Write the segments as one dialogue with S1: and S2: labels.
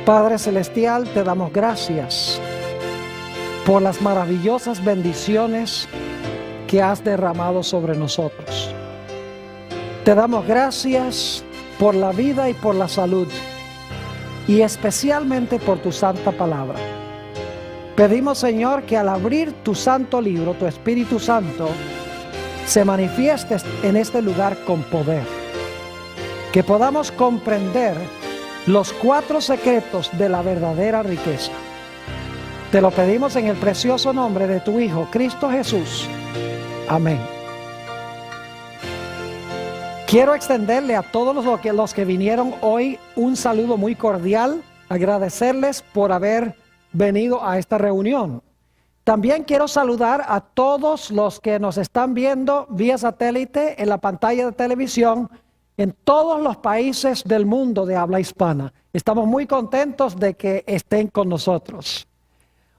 S1: Padre Celestial, te damos gracias por las maravillosas bendiciones que has derramado sobre nosotros. Te damos gracias por la vida y por la salud, y especialmente por tu santa palabra. Pedimos, Señor, que al abrir tu santo libro, tu Espíritu Santo se manifieste en este lugar con poder. Que podamos comprender los 4 secretos de la verdadera riqueza. Te lo pedimos en el precioso nombre de tu Hijo, Cristo Jesús. Amén. Quiero extenderle a todos los que vinieron hoy un saludo muy cordial, agradecerles por haber venido a esta reunión. También quiero saludar a todos los que nos están viendo vía satélite en la pantalla de televisión en todos los países del mundo de habla hispana. Estamos muy contentos de que estén con nosotros.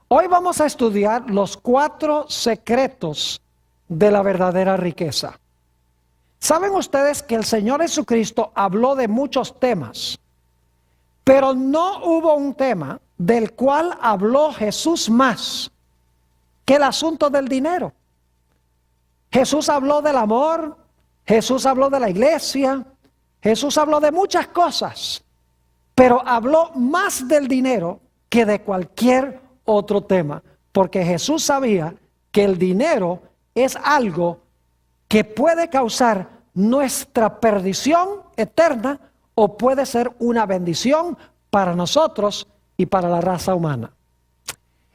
S1: Hoy vamos a estudiar los 4 secretos de la verdadera riqueza. ¿Saben ustedes que el Señor Jesucristo habló de muchos temas? Pero no hubo un tema del cual habló Jesús más que el asunto del dinero. Jesús habló del amor, Jesús habló de la iglesia, Jesús habló de muchas cosas, pero habló más del dinero que de cualquier otro tema, porque Jesús sabía que el dinero es algo que puede causar nuestra perdición eterna o puede ser una bendición para nosotros y para la raza humana.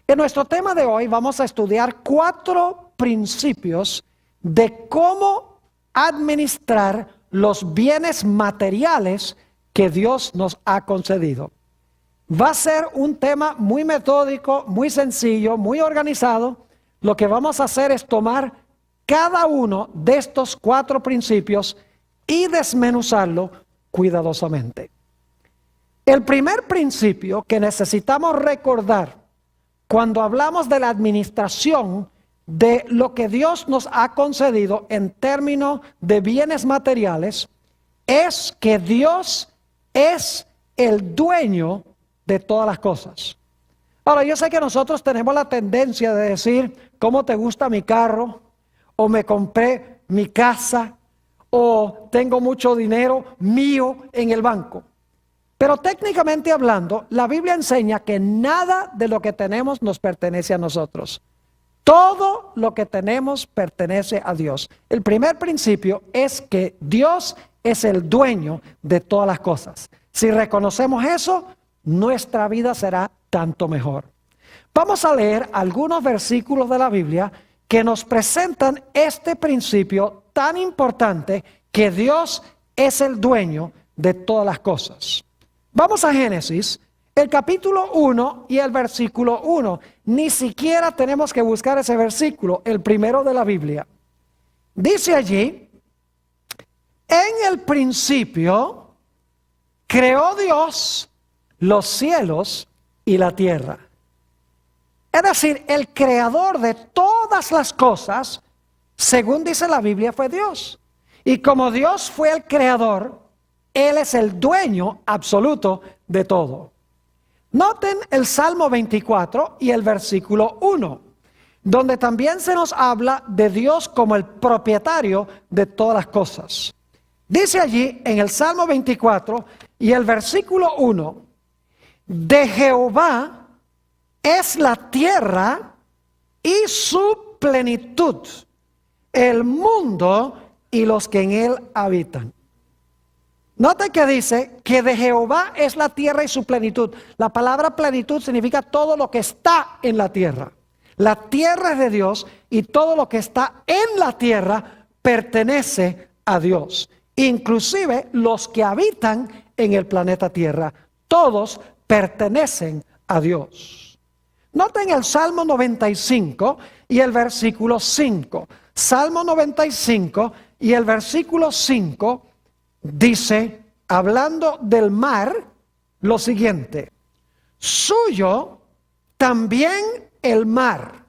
S1: En nuestro tema de hoy vamos a estudiar 4 principios de cómo administrar los bienes materiales que Dios nos ha concedido. Va a ser un tema muy metódico, muy sencillo, muy organizado. Lo que vamos a hacer es tomar cada uno de estos 4 principios y desmenuzarlo cuidadosamente. El primer principio que necesitamos recordar cuando hablamos de la administración de lo que Dios nos ha concedido en términos de bienes materiales es que Dios es el dueño de todas las cosas. Ahora, yo sé que nosotros tenemos la tendencia de decir, ¿cómo te gusta mi carro? O me compré mi casa, o tengo mucho dinero mío en el banco. Pero técnicamente hablando, la Biblia enseña que nada de lo que tenemos nos pertenece a nosotros. Todo lo que tenemos pertenece a Dios. El primer principio es que Dios es el dueño de todas las cosas. Si reconocemos eso, nuestra vida será tanto mejor. Vamos a leer algunos versículos de la Biblia que nos presentan este principio tan importante que Dios es el dueño de todas las cosas. Vamos a Génesis, el capítulo 1 y el versículo 1. Ni siquiera tenemos que buscar ese versículo, el primero de la Biblia. Dice allí, en el principio creó Dios los cielos y la tierra. Es decir, el creador de todas las cosas, según dice la Biblia, fue Dios. Y como Dios fue el creador, Él es el dueño absoluto de todo. Noten el Salmo 24 y el versículo 1, donde también se nos habla de Dios como el propietario de todas las cosas. Dice allí en el Salmo 24 y el versículo 1, de Jehová es la tierra y su plenitud, el mundo y los que en él habitan. Note que dice que de Jehová es la tierra y su plenitud. La palabra plenitud significa todo lo que está en la tierra. La tierra es de Dios y todo lo que está en la tierra pertenece a Dios. Inclusive los que habitan en el planeta Tierra, todos pertenecen a Dios. Noten el Salmo 95 y el versículo 5. Salmo 95 y el versículo 5 dice, hablando del mar, lo siguiente: suyo también el mar,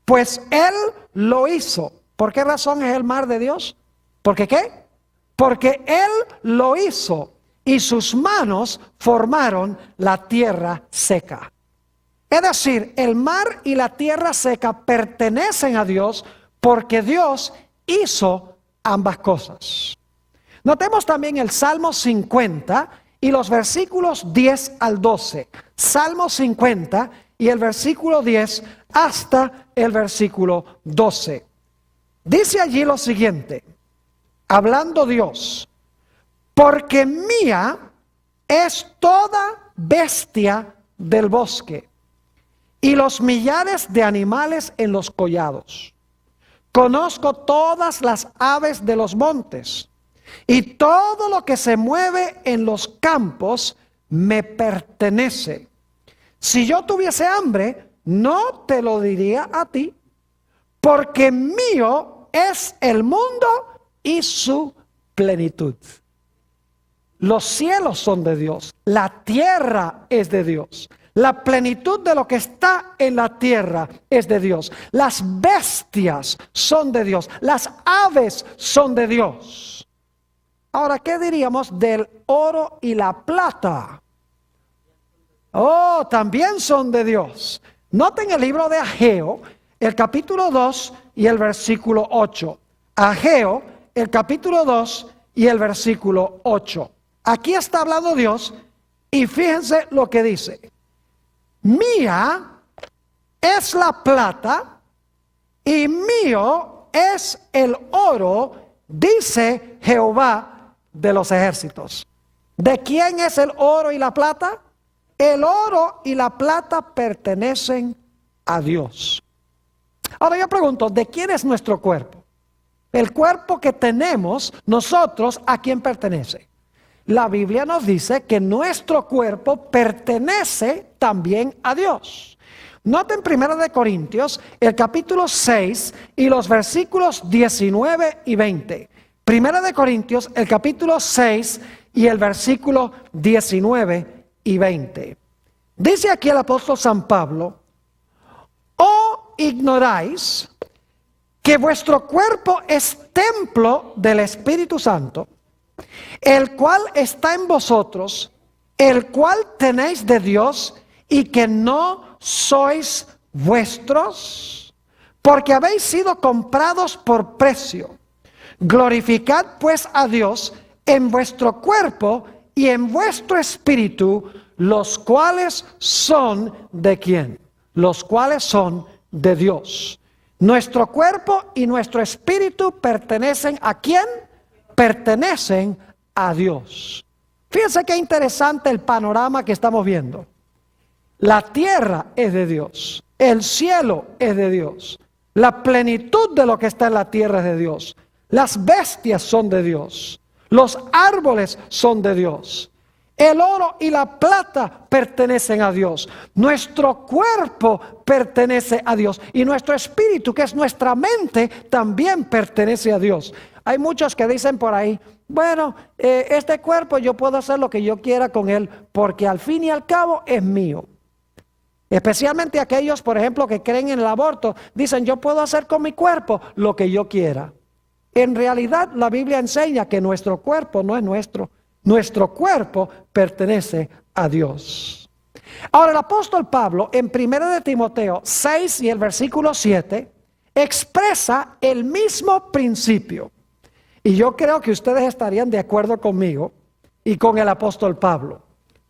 S1: pues Él lo hizo. ¿Por qué razón es el mar de Dios? ¿Por qué qué? Porque Él lo hizo y sus manos formaron la tierra seca. Es decir, el mar y la tierra seca pertenecen a Dios porque Dios hizo ambas cosas. Notemos también el Salmo 50 y los versículos 10 al 12. Salmo 50 y el versículo 10 hasta el versículo 12. Dice allí lo siguiente, hablando Dios: porque mía es toda bestia del bosque y los millares de animales en los collados. Conozco todas las aves de los montes, y todo lo que se mueve en los campos me pertenece. Si yo tuviese hambre, no te lo diría a ti, porque mío es el mundo y su plenitud. Los cielos son de Dios, la tierra es de Dios. La plenitud de lo que está en la tierra es de Dios. Las bestias son de Dios. Las aves son de Dios. Ahora, ¿qué diríamos del oro y la plata? Oh, también son de Dios. Noten el libro de Ageo, el capítulo 2 y el versículo 8. Ageo, el capítulo 2 y el versículo 8. Aquí está hablando Dios y fíjense lo que dice. Mía es la plata y mío es el oro, dice Jehová de los ejércitos. ¿De quién es el oro y la plata? El oro y la plata pertenecen a Dios. Ahora yo pregunto, ¿de quién es nuestro cuerpo? El cuerpo que tenemos nosotros, ¿a quién pertenece? La Biblia nos dice que nuestro cuerpo pertenece también a Dios. Noten 1 Corintios, el capítulo 6 y los versículos 19 y 20. 1 Corintios, el capítulo 6 y el versículo 19 y 20. Dice aquí el apóstol San Pablo: ¿o ignoráis que vuestro cuerpo es templo del Espíritu Santo, el cual está en vosotros, el cual tenéis de Dios, y que no sois vuestros? Porque habéis sido comprados por precio. Glorificad pues a Dios en vuestro cuerpo y en vuestro espíritu, los cuales son ¿de quién? Los cuales son de Dios. Nuestro cuerpo y nuestro espíritu pertenecen ¿a quién? Pertenecen a Dios. Fíjense qué interesante el panorama que estamos viendo. La tierra es de Dios, el cielo es de Dios, la plenitud de lo que está en la tierra es de Dios, las bestias son de Dios, los árboles son de Dios, el oro y la plata pertenecen a Dios, nuestro cuerpo pertenece a Dios y nuestro espíritu, que es nuestra mente, también pertenece a Dios. Hay muchos que dicen por ahí: bueno, este cuerpo yo puedo hacer lo que yo quiera con él, porque al fin y al cabo es mío. Especialmente aquellos, por ejemplo, que creen en el aborto, dicen: yo puedo hacer con mi cuerpo lo que yo quiera. En realidad, la Biblia enseña que nuestro cuerpo no es nuestro. Nuestro cuerpo pertenece a Dios. Ahora, el apóstol Pablo, en 1 Timoteo 6 y el versículo 7, expresa el mismo principio. Y yo creo que ustedes estarían de acuerdo conmigo y con el apóstol Pablo.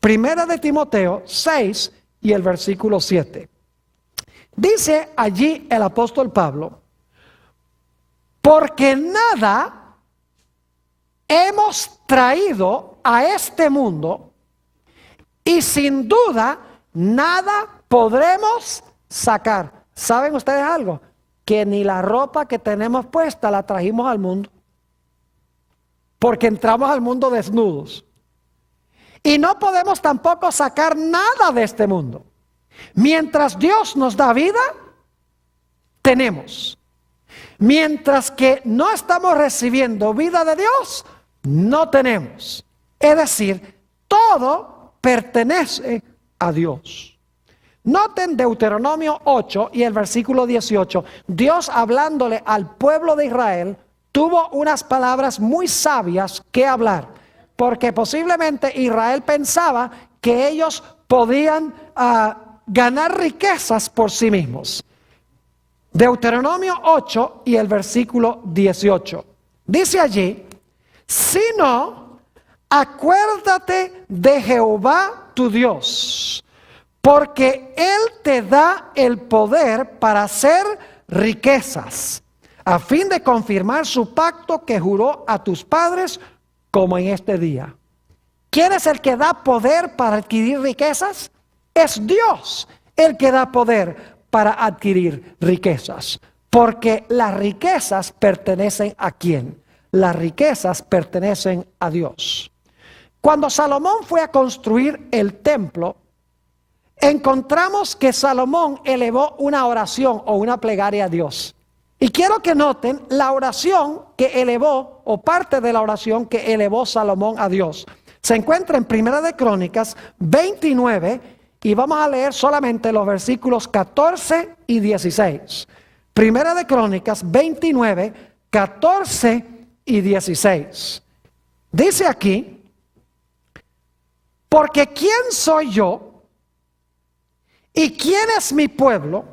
S1: 1 Timoteo 6 y el versículo 7. Dice allí el apóstol Pablo: porque nada hemos traído a este mundo y sin duda nada podremos sacar. ¿Saben ustedes algo? Que ni la ropa que tenemos puesta la trajimos al mundo, porque entramos al mundo desnudos. Y no podemos tampoco sacar nada de este mundo. Mientras Dios nos da vida, tenemos. Mientras que no estamos recibiendo vida de Dios, no tenemos. Es decir, todo pertenece a Dios. Noten Deuteronomio 8 y el versículo 18. Dios, hablándole al pueblo de Israel, tuvo unas palabras muy sabias que hablar. porque posiblemente Israel pensaba que ellos podían ganar riquezas por sí mismos. Deuteronomio 8 y el versículo 18. Dice allí: si no, acuérdate de Jehová tu Dios, porque Él te da el poder para hacer riquezas, a fin de confirmar su pacto que juró a tus padres, como en este día. ¿Quién es el que da poder para adquirir riquezas? Es Dios el que da poder para adquirir riquezas. Porque las riquezas pertenecen ¿a quién? Las riquezas pertenecen a Dios. Cuando Salomón fue a construir el templo, encontramos que Salomón elevó una oración o una plegaria a Dios. Y quiero que noten la oración que elevó, o parte de la oración que elevó Salomón a Dios. Se encuentra en Primera de Crónicas 29 y vamos a leer solamente los versículos 14 y 16. Primera de Crónicas 29, 14 y 16. Dice aquí: porque ¿quién soy yo y quién es mi pueblo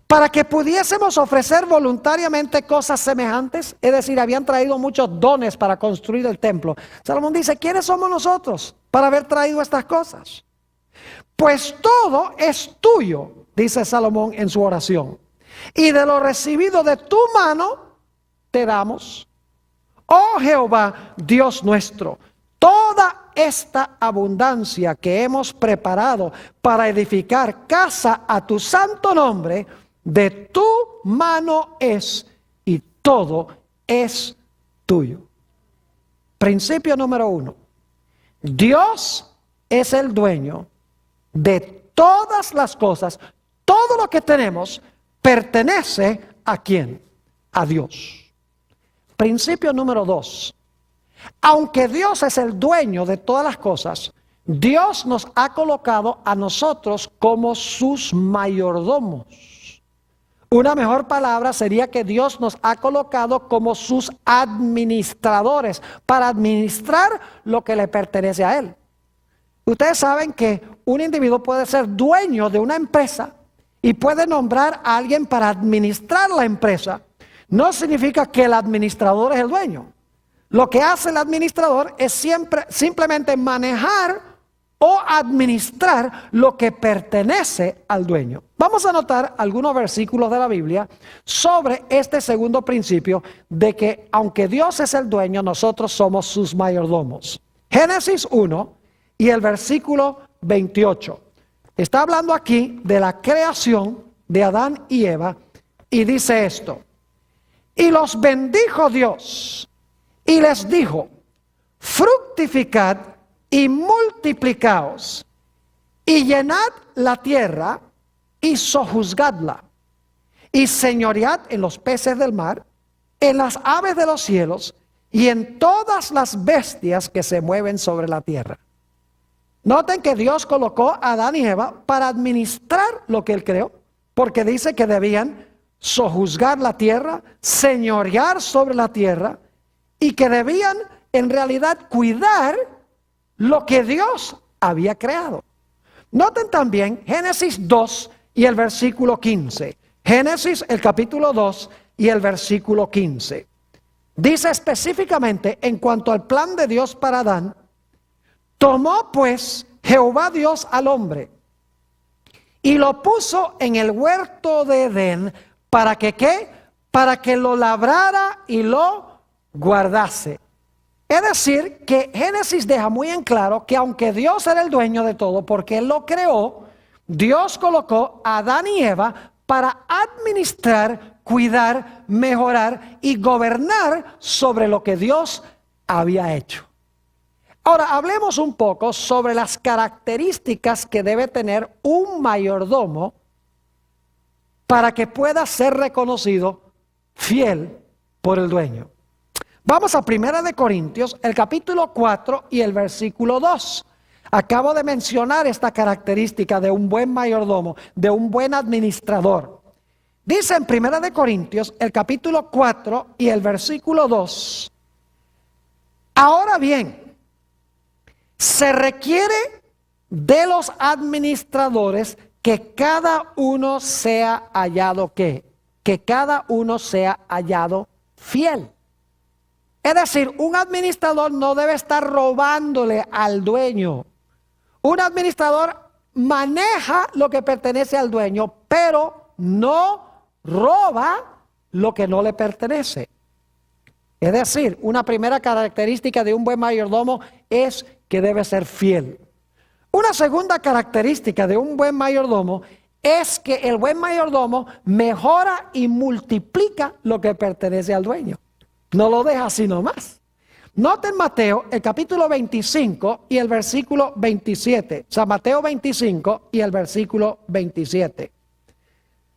S1: para que pudiésemos ofrecer voluntariamente cosas semejantes? Es decir, habían traído muchos dones para construir el templo. Salomón dice: ¿quiénes somos nosotros para haber traído estas cosas? Pues todo es tuyo, dice Salomón en su oración, y de lo recibido de tu mano te damos, oh Jehová, Dios nuestro, toda esta abundancia que hemos preparado para edificar casa a tu santo nombre, de tu mano es, y todo es tuyo. Principio número 1. Dios es el dueño de todas las cosas. Todo lo que tenemos pertenece ¿a quién? A Dios. Principio número 2. Aunque Dios es el dueño de todas las cosas, Dios nos ha colocado a nosotros como sus mayordomos. Una mejor palabra sería que Dios nos ha colocado como sus administradores para administrar lo que le pertenece a Él. Ustedes saben que un individuo puede ser dueño de una empresa y puede nombrar a alguien para administrar la empresa. No significa que el administrador es el dueño. Lo que hace el administrador es simplemente manejar o administrar lo que pertenece al dueño. Vamos a anotar algunos versículos de la Biblia sobre este segundo principio de que aunque Dios es el dueño, nosotros somos sus mayordomos. Génesis 1 y el versículo 28. Está hablando aquí de la creación de Adán y Eva y dice esto: y los bendijo Dios y les dijo: fructificad y multiplicaos y llenad la tierra y sojuzgadla y señoread en los peces del mar, en las aves de los cielos y en todas las bestias que se mueven sobre la tierra. Noten que Dios colocó a Adán y Eva para administrar lo que Él creó, porque dice que debían sojuzgar la tierra, señorear sobre la tierra, y que debían en realidad cuidar lo que Dios había creado. Noten también Génesis 2 y el versículo 15. Génesis el capítulo 2 y el versículo 15. Dice específicamente en cuanto al plan de Dios para Adán: tomó pues Jehová Dios al hombre y lo puso en el huerto de Edén para que ¿qué? Para que lo labrara y lo guardase. Es decir, que Génesis deja muy en claro que aunque Dios era el dueño de todo, porque Él lo creó, Dios colocó a Adán y Eva para administrar, cuidar, mejorar y gobernar sobre lo que Dios había hecho. Ahora, hablemos un poco sobre las características que debe tener un mayordomo para que pueda ser reconocido fiel por el dueño. Vamos a Primera de Corintios, el capítulo 4 y el versículo 2. Acabo de mencionar esta característica de un buen mayordomo, de un buen administrador. Dice en Primera de Corintios, el capítulo 4 y el versículo 2: Ahora bien, se requiere de los administradores que cada uno sea hallado ¿qué? Que cada uno sea hallado fiel. Es decir, un administrador no debe estar robándole al dueño. Un administrador maneja lo que pertenece al dueño, pero no roba lo que no le pertenece. Es decir, una primera característica de un buen mayordomo es que debe ser fiel. Una segunda característica de un buen mayordomo es que el buen mayordomo mejora y multiplica lo que pertenece al dueño. No lo deja así nomás. Noten Mateo, el capítulo 25 y el versículo 27. San Mateo 25 y el versículo 27.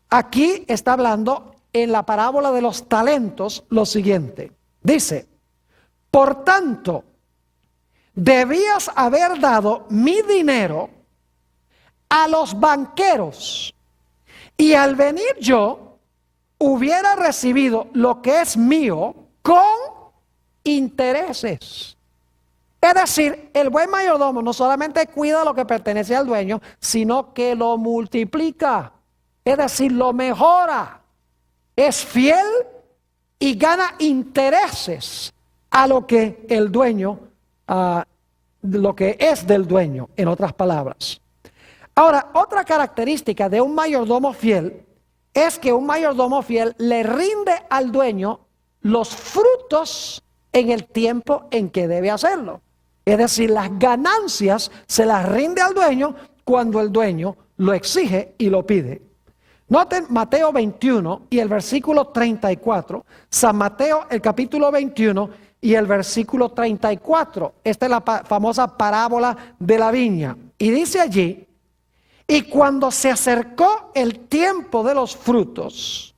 S1: Aquí está hablando en la parábola de los talentos lo siguiente. Dice, por tanto, debías haber dado mi dinero a los banqueros, y al venir yo hubiera recibido lo que es mío con intereses. Es decir, el buen mayordomo no solamente cuida lo que pertenece al dueño, sino que lo multiplica. Es decir, lo mejora. Es fiel y gana intereses a lo que el dueño, lo que es del dueño, en otras palabras. Ahora, otra característica de un mayordomo fiel es que un mayordomo fiel le rinde al dueño los frutos en el tiempo en que debe hacerlo. Es decir, las ganancias se las rinde al dueño cuando el dueño lo exige y lo pide. Noten Mateo 21 y el versículo 34. San Mateo, el capítulo 21 y el versículo 34. Esta es la famosa parábola de la viña. Y dice allí, y cuando se acercó el tiempo de los frutos,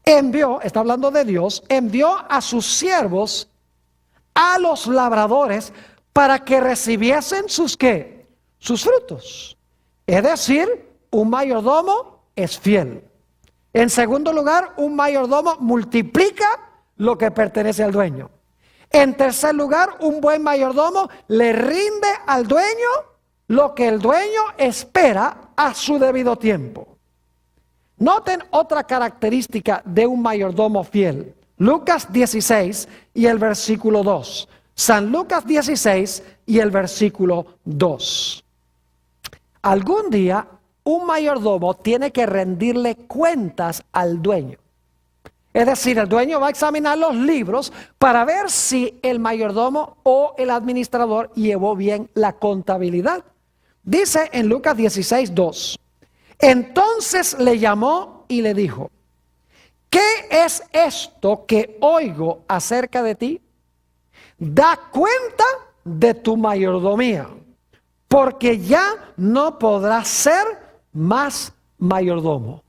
S1: envió, está hablando de Dios, envió a sus siervos, a los labradores, para que recibiesen sus ¿qué? Sus frutos. Es decir, un mayordomo es fiel. En segundo lugar, un mayordomo multiplica lo que pertenece al dueño. En tercer lugar, un buen mayordomo le rinde al dueño lo que el dueño espera a su debido tiempo. Noten otra característica de un mayordomo fiel. Lucas 16 y el versículo 2. San Lucas 16 y el versículo 2. Algún día un mayordomo tiene que rendirle cuentas al dueño. Es decir, el dueño va a examinar los libros para ver si el mayordomo o el administrador llevó bien la contabilidad. Dice en Lucas 16, 2. Entonces le llamó y le dijo, ¿qué es esto que oigo acerca de ti? Da cuenta de tu mayordomía, porque ya no podrás ser más mayordomo.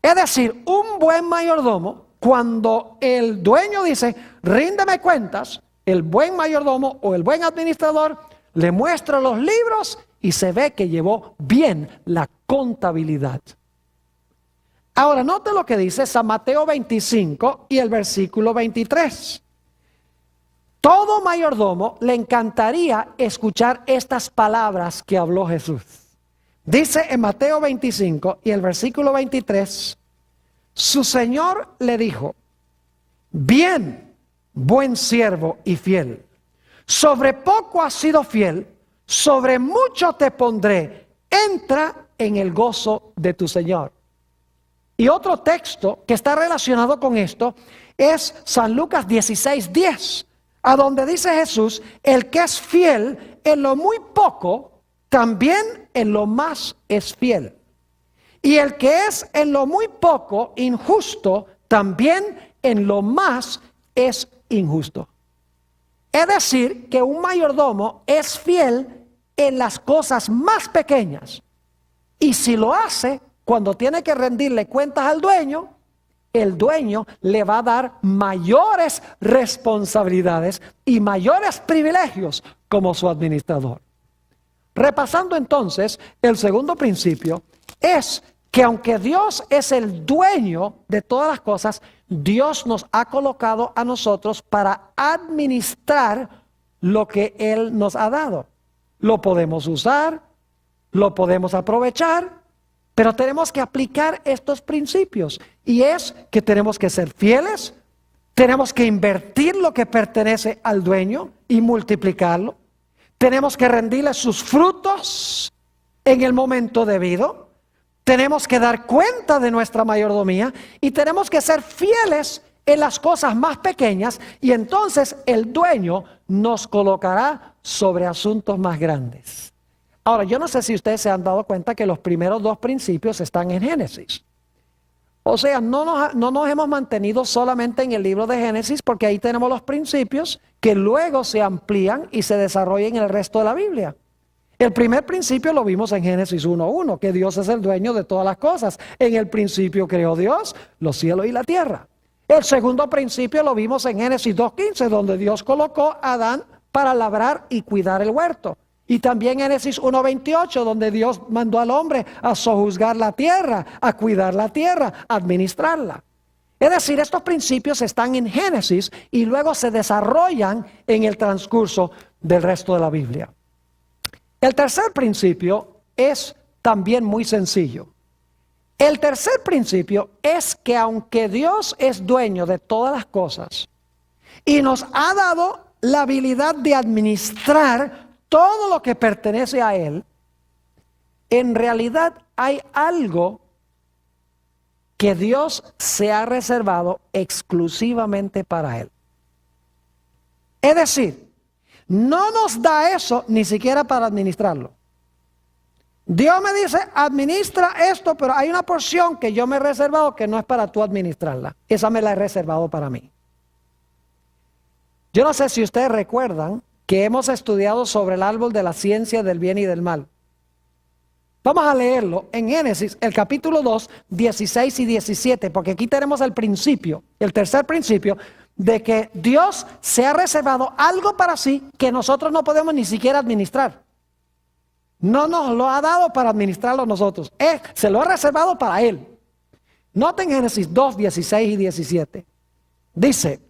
S1: Es decir, un buen mayordomo, cuando el dueño dice, ríndeme cuentas, el buen mayordomo o el buen administrador le muestra los libros y se ve que llevó bien la contabilidad. Ahora, note lo que dice San Mateo 25 y el versículo 23. Todo mayordomo le encantaría escuchar estas palabras que habló Jesús. Dice en Mateo 25 y el versículo 23, su Señor le dijo, bien, buen siervo y fiel, sobre poco has sido fiel, sobre mucho te pondré, entra en el gozo de tu Señor. Y otro texto que está relacionado con esto es San Lucas 16:10, a donde dice Jesús, el que es fiel en lo muy poco, también en lo más es fiel. Y el que es en lo muy poco injusto, también en lo más es injusto. Es decir, que un mayordomo es fiel en las cosas más pequeñas. Y si lo hace, cuando tiene que rendirle cuentas al dueño, el dueño le va a dar mayores responsabilidades y mayores privilegios como su administrador. Repasando entonces, el segundo principio es que aunque Dios es el dueño de todas las cosas, Dios nos ha colocado a nosotros para administrar lo que Él nos ha dado. Lo podemos usar, lo podemos aprovechar, pero tenemos que aplicar estos principios. Y es que tenemos que ser fieles, tenemos que invertir lo que pertenece al dueño y multiplicarlo. Tenemos que rendirle sus frutos en el momento debido. Tenemos que dar cuenta de nuestra mayordomía y tenemos que ser fieles en las cosas más pequeñas, y entonces el dueño nos colocará sobre asuntos más grandes. Ahora, yo no sé si ustedes se han dado cuenta que los primeros dos principios están en Génesis. O sea, no nos hemos mantenido solamente en el libro de Génesis, porque ahí tenemos los principios que luego se amplían y se desarrollan en el resto de la Biblia. El primer principio lo vimos en Génesis 1:1, que Dios es el dueño de todas las cosas. En el principio creó Dios los cielos y la tierra. El segundo principio lo vimos en Génesis 2:15, donde Dios colocó a Adán para labrar y cuidar el huerto. Y también en Génesis 1:28, donde Dios mandó al hombre a sojuzgar la tierra, a cuidar la tierra, a administrarla. Es decir, estos principios están en Génesis y luego se desarrollan en el transcurso del resto de la Biblia. El tercer principio es también muy sencillo. El tercer principio es que aunque Dios es dueño de todas las cosas y nos ha dado la habilidad de administrar todo lo que pertenece a Él, en realidad hay algo que Dios se ha reservado exclusivamente para Él. Es decir, no nos da eso ni siquiera para administrarlo. Dios me dice, administra esto, pero hay una porción que yo me he reservado que no es para tú administrarla. Esa me la he reservado para mí. Yo no sé si ustedes recuerdan que hemos estudiado sobre el árbol de la ciencia del bien y del mal. Vamos a leerlo en Génesis, el capítulo 2, 16 y 17, porque aquí tenemos el principio, el tercer principio, de que Dios se ha reservado algo para sí que nosotros no podemos ni siquiera administrar. No nos lo ha dado para administrarlo nosotros. Se lo ha reservado para Él. Noten Génesis 2, 16 y 17. Dice,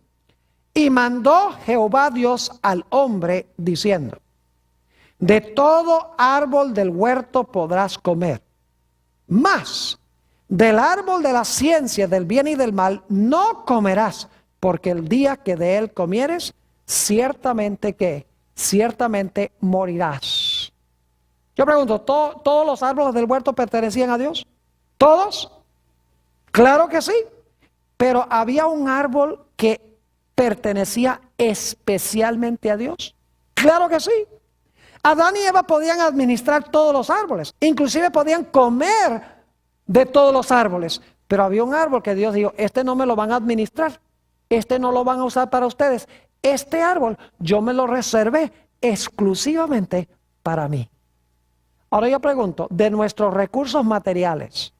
S1: y mandó Jehová Dios al hombre diciendo, de todo árbol del huerto podrás comer, mas del árbol de la ciencia del bien y del mal no comerás, porque el día que de él comieres, ciertamente morirás. Yo pregunto, ¿todos los árboles del huerto pertenecían a Dios? ¿Todos? Claro que sí. Pero había un árbol que pertenecía especialmente a Dios. Claro que sí. Adán y Eva podían administrar todos los árboles. Inclusive podían comer de todos los árboles. Pero había un árbol que Dios dijo, este no me lo van a administrar. Este no lo van a usar para ustedes. Este árbol yo me lo reservé exclusivamente para mí. Ahora yo pregunto, de nuestros recursos materiales,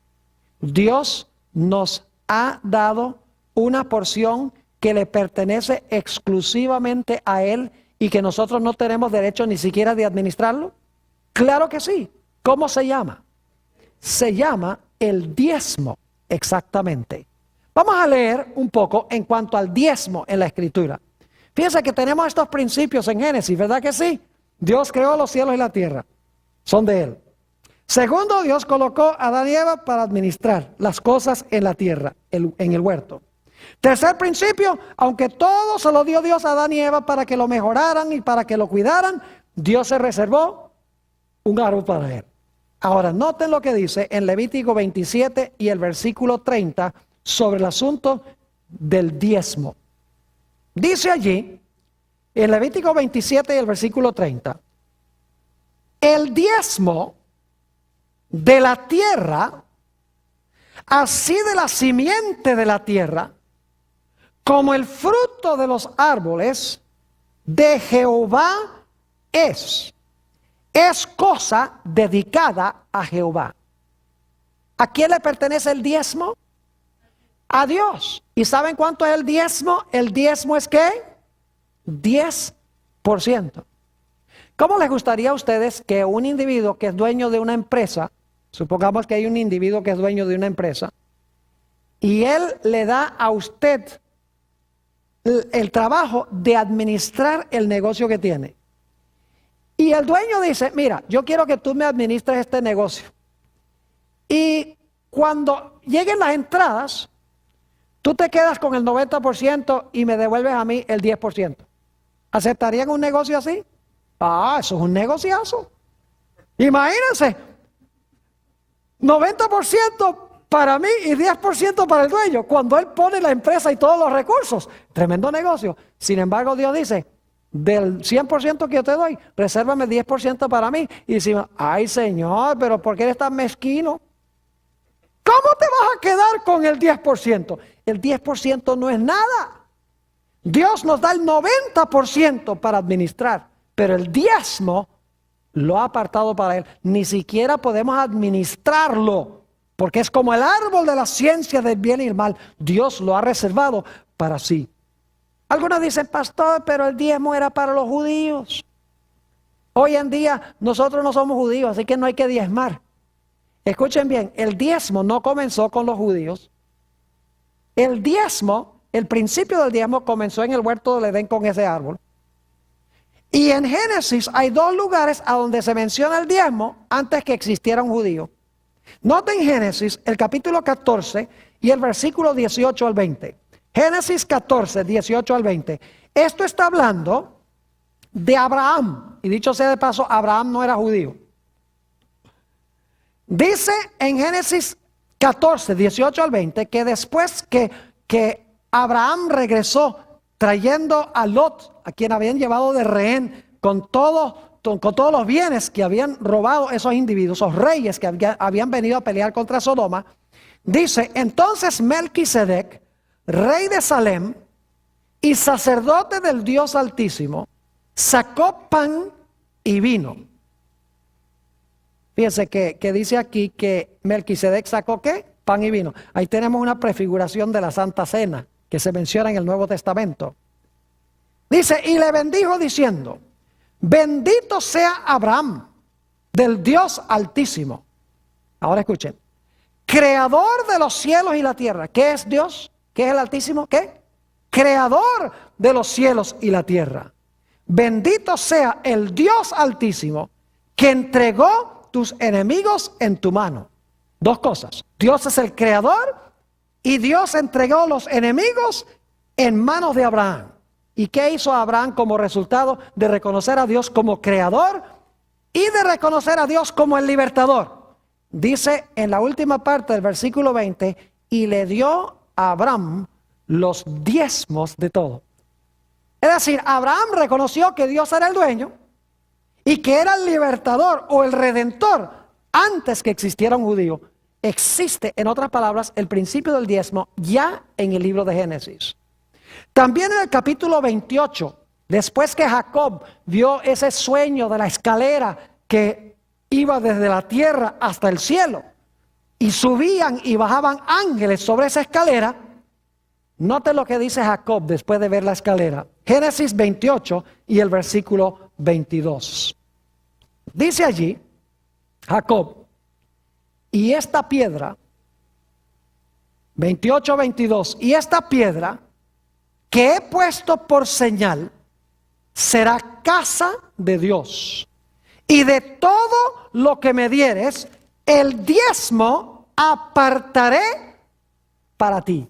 S1: Dios nos ha dado una porción que le pertenece exclusivamente a Él y que nosotros no tenemos derecho ni siquiera de administrarlo. Claro que sí. ¿Cómo se llama? Se llama el diezmo, exactamente. Vamos a leer un poco en cuanto al diezmo en la Escritura. Fíjense que tenemos estos principios en Génesis, ¿verdad que sí? Dios creó los cielos y la tierra. Son de Él. Segundo, Dios colocó a Adán y Eva para administrar las cosas en la tierra, en el huerto. Tercer principio, aunque todo se lo dio Dios a Adán y Eva para que lo mejoraran y para que lo cuidaran, Dios se reservó un árbol para Él. Ahora, noten lo que dice en Levítico 27 y el versículo 30 sobre el asunto del diezmo. Dice allí, en Levítico 27 y el versículo 30, el diezmo de la tierra, así de la simiente de la tierra, como el fruto de los árboles, de Jehová es cosa dedicada a Jehová. ¿A quién le pertenece el diezmo? A Dios. ¿Y saben cuánto es el diezmo? El diezmo es ¿qué? 10%. ¿Cómo les gustaría a ustedes que un individuo que es dueño de una empresa, supongamos que hay un individuo que es dueño de una empresa, y él le da a usted el trabajo de administrar el negocio que tiene. Y el dueño dice, mira, yo quiero que tú me administres este negocio. Y cuando lleguen las entradas, tú te quedas con el 90% y me devuelves a mí el 10%. ¿Aceptarían un negocio así? Ah, eso es un negociazo. Imagínense, 90% para mí y 10% para el dueño, cuando él pone la empresa y todos los recursos. Tremendo negocio. Sin embargo, Dios dice, del 100% que yo te doy, resérvame el 10% para mí. Y decimos, ay Señor, pero ¿por qué eres tan mezquino? ¿Cómo te vas a quedar con el 10%? El 10% no es nada. Dios nos da el 90% para administrar, pero el diezmo lo ha apartado para Él. Ni siquiera podemos administrarlo, porque es como el árbol de la ciencia del bien y el mal. Dios lo ha reservado para sí. Algunos dicen, pastor, pero el diezmo era para los judíos. Hoy en día nosotros no somos judíos, así que no hay que diezmar. Escuchen bien, el diezmo no comenzó con los judíos. El diezmo, el principio del diezmo comenzó en el huerto del Edén con ese árbol. Y en Génesis hay dos lugares a donde se menciona el diezmo antes que existiera un judío. Noten Génesis, el capítulo 14 y el versículo 18 al 20. Génesis 14, 18 al 20. Esto está hablando de Abraham. Y dicho sea de paso, Abraham no era judío. Dice en Génesis 14, 18 al 20, que después que Abraham regresó trayendo a Lot, a quien habían llevado de rehén, con todos los bienes que habían robado esos individuos, esos reyes que habían venido a pelear contra Sodoma, dice, entonces Melquisedec, rey de Salem y sacerdote del Dios Altísimo, sacó pan y vino. Fíjense que dice aquí que Melquisedec sacó ¿qué? Pan y vino. Ahí tenemos una prefiguración de la Santa Cena que se menciona en el Nuevo Testamento. Dice, y le bendijo diciendo, bendito sea Abraham del Dios Altísimo. Ahora escuchen, creador de los cielos y la tierra. ¿Qué es Dios? ¿Qué es el Altísimo? ¿Qué? Creador de los cielos y la tierra. Bendito sea el Dios Altísimo que entregó tus enemigos en tu mano. Dos cosas. Dios es el creador y Dios entregó los enemigos en manos de Abraham. ¿Y qué hizo Abraham como resultado de reconocer a Dios como creador y de reconocer a Dios como el libertador? Dice en la última parte del versículo 20, y le dio a Abraham los diezmos de todo. Es decir, Abraham reconoció que Dios era el dueño y que era el libertador o el redentor antes que existiera un judío. Existe, en otras palabras, el principio del diezmo ya en el libro de Génesis. También en el capítulo 28, después que Jacob vio ese sueño de la escalera que iba desde la tierra hasta el cielo, y subían y bajaban ángeles sobre esa escalera, note lo que dice Jacob después de ver la escalera. Génesis 28 y el versículo 22. Dice allí, Jacob, y esta piedra, 28-22, y esta piedra que he puesto por señal, será casa de Dios. Y de todo lo que me dieres, el diezmo apartaré para ti.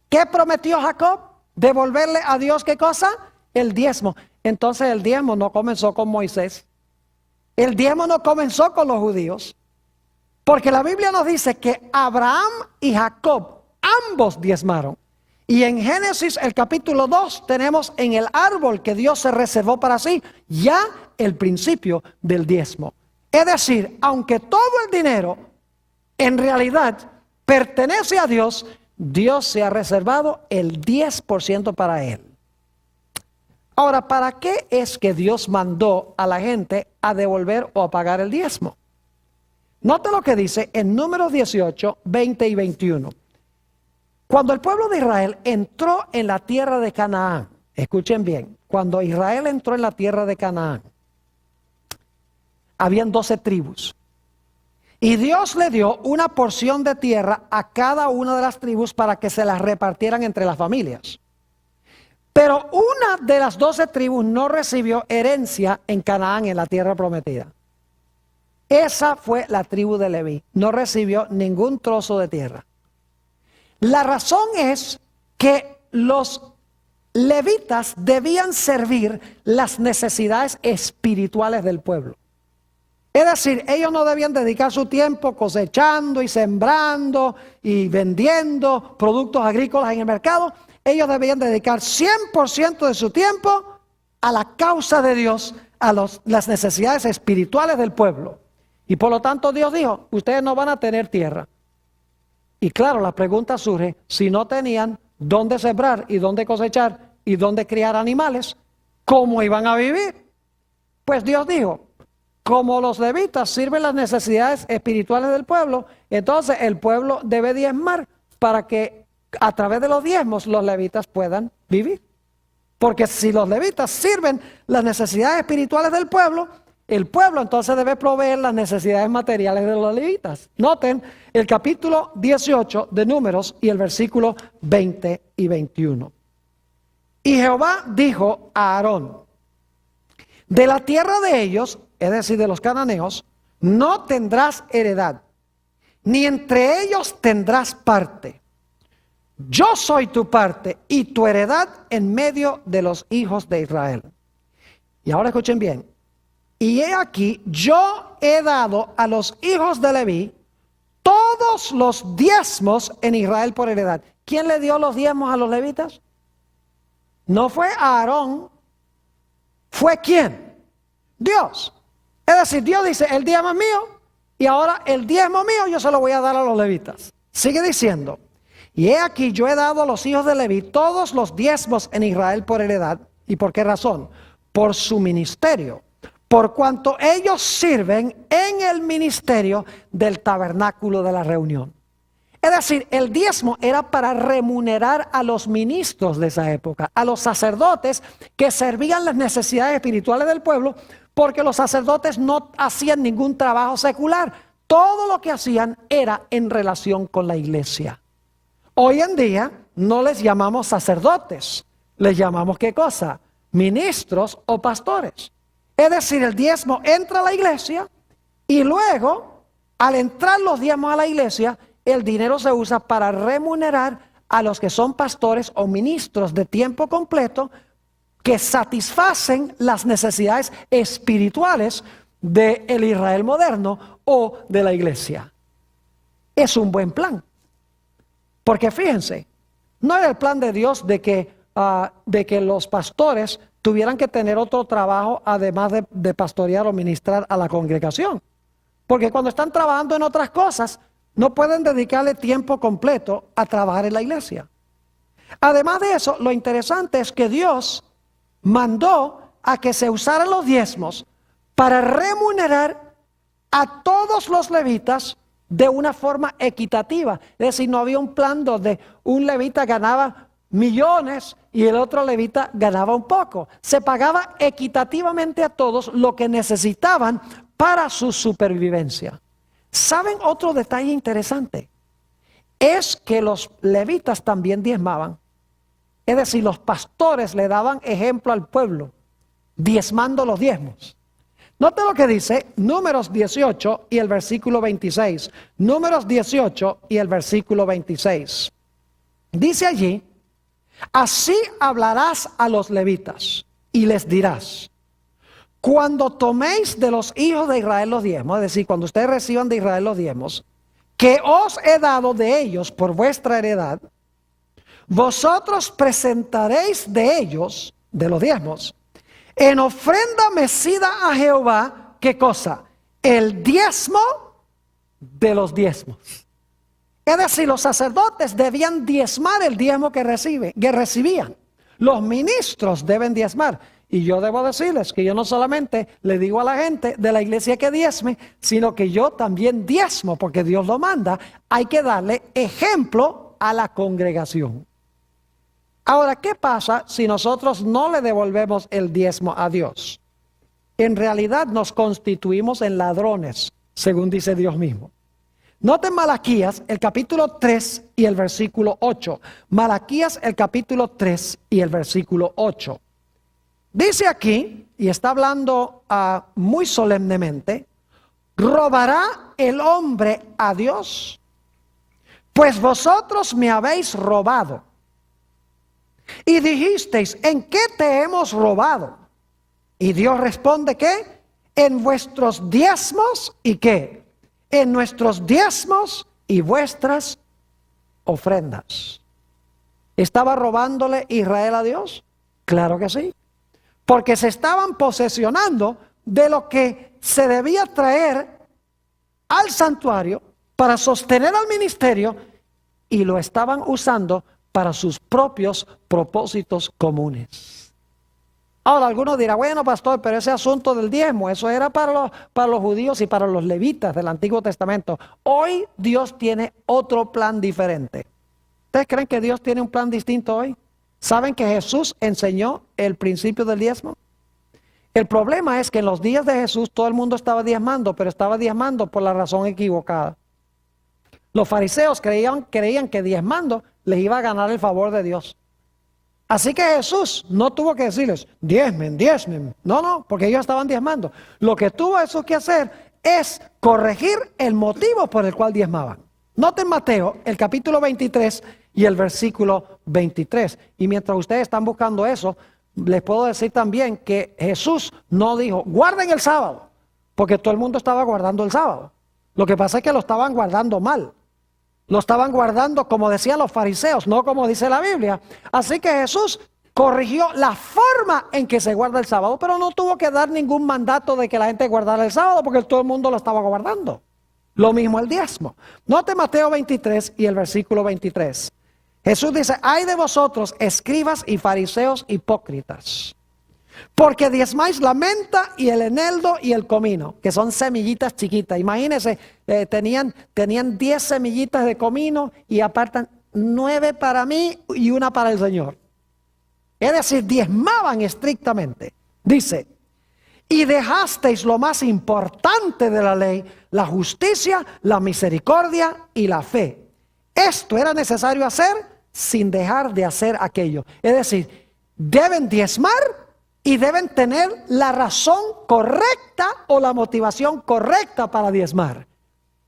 S1: ¿Qué prometió Jacob? Devolverle a Dios, ¿qué cosa? El diezmo. Entonces el diezmo no comenzó con Moisés. El diezmo no comenzó con los judíos. Porque la Biblia nos dice que Abraham y Jacob ambos diezmaron. Y en Génesis el capítulo 2 tenemos en el árbol que Dios se reservó para sí ya el principio del diezmo. Es decir, aunque todo el dinero en realidad pertenece a Dios, Dios se ha reservado el 10% para él. Ahora, ¿para qué es que Dios mandó a la gente a devolver o a pagar el diezmo? Note lo que dice en Números 18, 20 y 21. Cuando el pueblo de Israel entró en la tierra de Canaán, escuchen bien, cuando Israel entró en la tierra de Canaán, habían 12 tribus. Y Dios le dio una porción de tierra a cada una de las tribus para que se las repartieran entre las familias. Pero una de las 12 tribus no recibió herencia en Canaán, en la tierra prometida. Esa fue la tribu de Leví. No recibió ningún trozo de tierra. La razón es que los levitas debían servir las necesidades espirituales del pueblo. Es decir, ellos no debían dedicar su tiempo cosechando y sembrando y vendiendo productos agrícolas en el mercado. Ellos debían dedicar 100% de su tiempo a la causa de Dios, a las necesidades espirituales del pueblo. Y por lo tanto Dios dijo, ustedes no van a tener tierra. Y claro, la pregunta surge, si no tenían dónde sembrar y dónde cosechar y dónde criar animales, ¿cómo iban a vivir? Pues Dios dijo, como los levitas sirven las necesidades espirituales del pueblo, entonces el pueblo debe diezmar para que a través de los diezmos los levitas puedan vivir. Porque si los levitas sirven las necesidades espirituales del pueblo, el pueblo entonces debe proveer las necesidades materiales de los levitas. Noten el capítulo 18 de Números y el versículo 20 y 21. Y Jehová dijo a Aarón, de la tierra de ellos, es decir, de los cananeos, no tendrás heredad, ni entre ellos tendrás parte. Yo soy tu parte y tu heredad en medio de los hijos de Israel. Y ahora escuchen bien. Y he aquí, yo he dado a los hijos de Leví todos los diezmos en Israel por heredad. ¿Quién le dio los diezmos a los levitas? No fue Aarón. ¿Fue quién? Dios. Es decir, Dios dice, el diezmo es mío y ahora el diezmo mío yo se lo voy a dar a los levitas. Sigue diciendo, y he aquí yo he dado a los hijos de Leví todos los diezmos en Israel por heredad. ¿Y por qué razón? Por su ministerio, por cuanto ellos sirven en el ministerio del tabernáculo de la reunión. Es decir, el diezmo era para remunerar a los ministros de esa época, a los sacerdotes que servían las necesidades espirituales del pueblo, porque los sacerdotes no hacían ningún trabajo secular. Todo lo que hacían era en relación con la iglesia. Hoy en día no les llamamos sacerdotes, les llamamos ¿qué cosa? Ministros o pastores. Es decir, el diezmo entra a la iglesia y luego, al entrar los diezmos a la iglesia, el dinero se usa para remunerar a los que son pastores o ministros de tiempo completo que satisfacen las necesidades espirituales del Israel moderno o de la iglesia. Es un buen plan. Porque fíjense, no era el plan de Dios de que los pastores tuvieran que tener otro trabajo además de pastorear o ministrar a la congregación. Porque cuando están trabajando en otras cosas, no pueden dedicarle tiempo completo a trabajar en la iglesia. Además de eso, lo interesante es que Dios mandó a que se usaran los diezmos para remunerar a todos los levitas de una forma equitativa. Es decir, no había un plan donde un levita ganaba millones y el otro levita ganaba un poco. Se pagaba equitativamente a todos lo que necesitaban para su supervivencia. ¿Saben otro detalle interesante? Es que los levitas también diezmaban. Es decir, los pastores le daban ejemplo al pueblo, diezmando los diezmos. Note lo que dice Números 18 y el versículo 26. Números 18 y el versículo 26. Dice allí, así hablarás a los levitas y les dirás, cuando toméis de los hijos de Israel los diezmos, es decir, cuando ustedes reciban de Israel los diezmos, que os he dado de ellos por vuestra heredad, vosotros presentaréis de ellos, de los diezmos, en ofrenda mecida a Jehová, ¿qué cosa? El diezmo de los diezmos. Es decir, los sacerdotes debían diezmar el diezmo que recibían. Los ministros deben diezmar. Y yo debo decirles que yo no solamente le digo a la gente de la iglesia que diezme, sino que yo también diezmo, porque Dios lo manda. Hay que darle ejemplo a la congregación. Ahora, ¿qué pasa si nosotros no le devolvemos el diezmo a Dios? En realidad nos constituimos en ladrones, según dice Dios mismo. Noten Malaquías, el capítulo 3 y el versículo 8. Malaquías, el capítulo 3 y el versículo 8. Dice aquí, y está hablando muy solemnemente, ¿robará el hombre a Dios? Pues vosotros me habéis robado. Y dijisteis, ¿en qué te hemos robado? Y Dios responde, ¿qué? En vuestros diezmos, ¿y qué? En nuestros diezmos y vuestras ofrendas. ¿Estaba robándole Israel a Dios? Claro que sí. Porque se estaban posesionando de lo que se debía traer al santuario para sostener al ministerio, y lo estaban usando para sus propios propósitos comunes. Ahora algunos dirán, bueno pastor, pero ese asunto del diezmo, eso era para los judíos y para los levitas del Antiguo Testamento. Hoy Dios tiene otro plan diferente. ¿Ustedes creen que Dios tiene un plan distinto hoy? ¿Saben que Jesús enseñó el principio del diezmo? El problema es que en los días de Jesús todo el mundo estaba diezmando, pero estaba diezmando por la razón equivocada. Los fariseos creían que diezmando les iba a ganar el favor de Dios. Así que Jesús no tuvo que decirles, diezmen, diezmen. No, porque ellos estaban diezmando. Lo que tuvo Jesús que hacer es corregir el motivo por el cual diezmaban. Noten Mateo, el capítulo 23 y el versículo 23. Y mientras ustedes están buscando eso, les puedo decir también que Jesús no dijo, guarden el sábado, porque todo el mundo estaba guardando el sábado. Lo que pasa es que lo estaban guardando mal. Lo estaban guardando como decían los fariseos, no como dice la Biblia. Así que Jesús corrigió la forma en que se guarda el sábado, pero no tuvo que dar ningún mandato de que la gente guardara el sábado, porque todo el mundo lo estaba guardando. Lo mismo el diezmo. Note Mateo 23 y el versículo 23. Jesús dice, ay de vosotros, escribas y fariseos hipócritas, porque diezmáis la menta y el eneldo y el comino, que son semillitas chiquitas. Imagínense, tenían 10 semillitas de comino y apartan 9 para mí y 1 para el Señor. Es decir, diezmaban estrictamente. Dice, y dejasteis lo más importante de la ley, la justicia, la misericordia y la fe. Esto era necesario hacer sin dejar de hacer aquello. Es decir, deben diezmar y deben tener la razón correcta o la motivación correcta para diezmar.